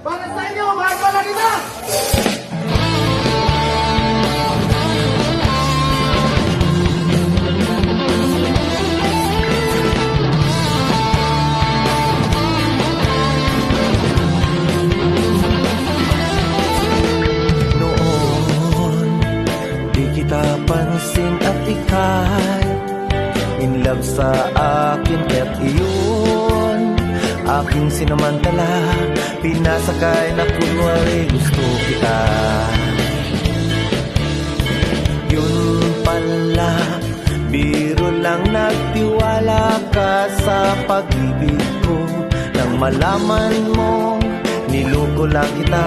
Para sa inyo, mga Paladina! Noon, di kita pansin at ika'y in love sa akin, kaya't iyon aking sinamantala, pinasakay na kunwari gusto kita. Yun pala, biro lang, nagtiwala ka sa pag-ibig ko. Nang malaman mo, niloko lang kita,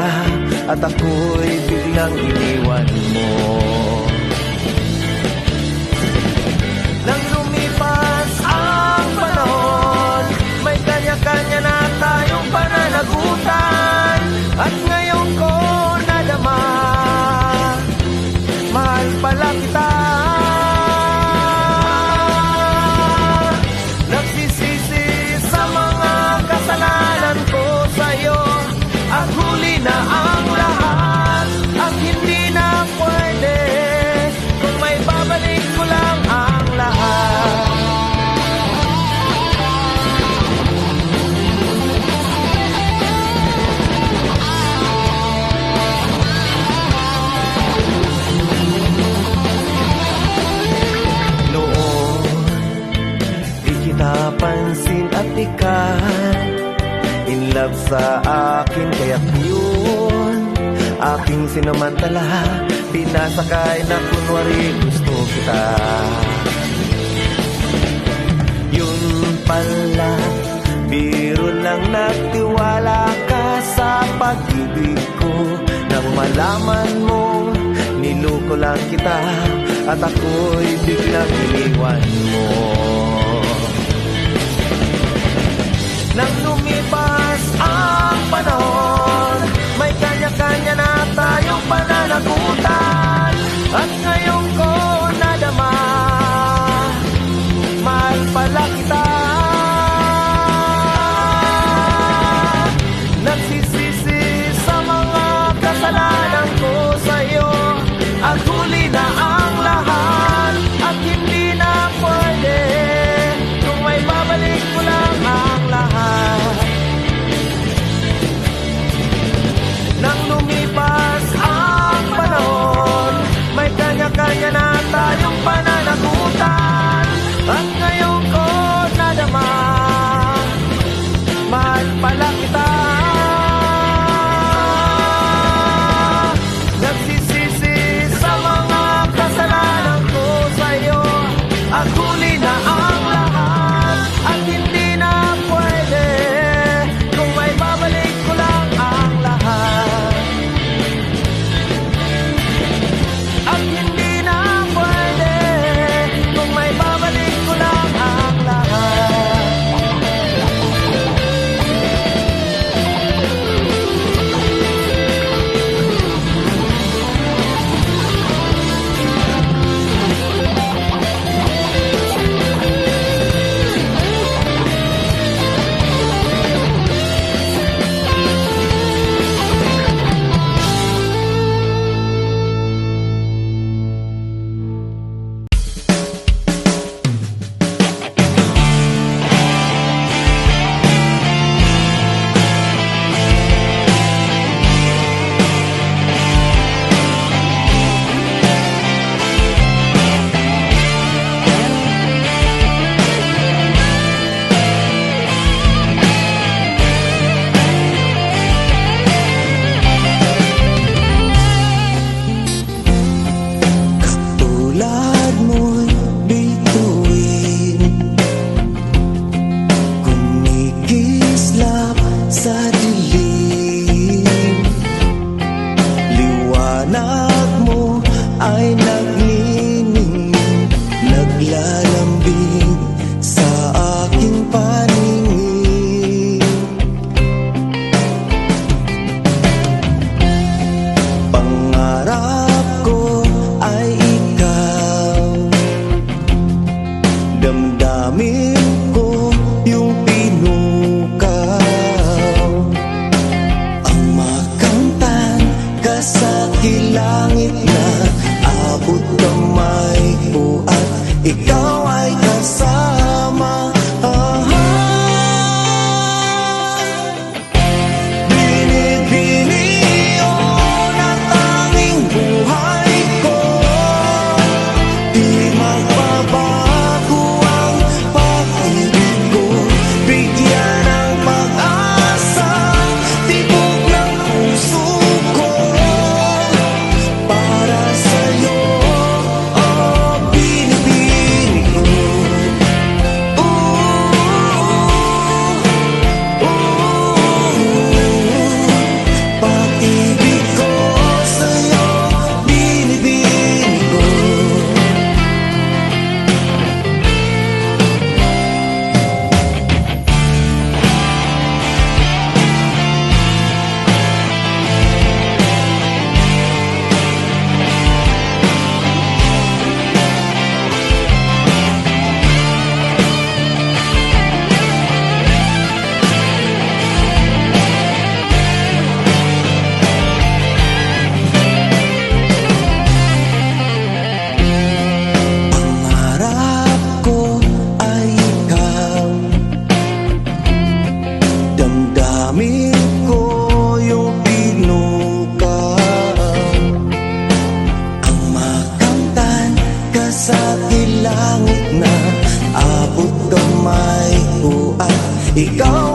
at ako'y biglang iniwan mo. Nang lumipas ang panahon, may kanya-kanya na tayong pananagutan, at ngayon ko nadama, mahal pala kita. Nagsisisi sa mga kasalanan ko sa'yo, at huli na ang lahat, at hindi na pwede kung may babalik ko lang ang lahat. Napansin at ika'y in love sa akin, kaya't yun aking sinamantala, pinasakay na kunwari gusto kita. Yun pala, biro lang, nagtiwala ka sa pag-ibig ko. Nang malaman mo, niloko lang kita, at ako'y biglang iniwan mo. Nang lumipas ang panahon, may kanya-kanya na tayong pananagutan, at ngayon ko nadama, mahal pala kita. Nagsisisi sa mga kasalanan ko sa'yo, at huli na ang lahat, at hindi na pwede kung may babalik ko lang ang lahat. Nang lumipas ang panahon, may kanya-kanya na tayong pananagutan, at ngayon ko nadama, mahal pala kita. Nagsisisi sa mga kasalanan ko sa'yo, at huli na ang lahat, at hindi na pwede kung may babalik ko lang ang lahat. At hindi na pwede kung may babalik ko lang ang lahat. ikaw ay kasama. Binibini yun ang tanging buhay ko. Di magbabago ang pag-ibig ko. Bigyan ng pag-asa, tibok ng puso ko. Para sa'yo, oh, binibini ko. Pag-ibig ko sa'yo, binibini ko. Pangarap ko ay ikaw, damdamin ko yung pinukaw. Ang makamtan ka sa langit na abot kamay ko at ikaw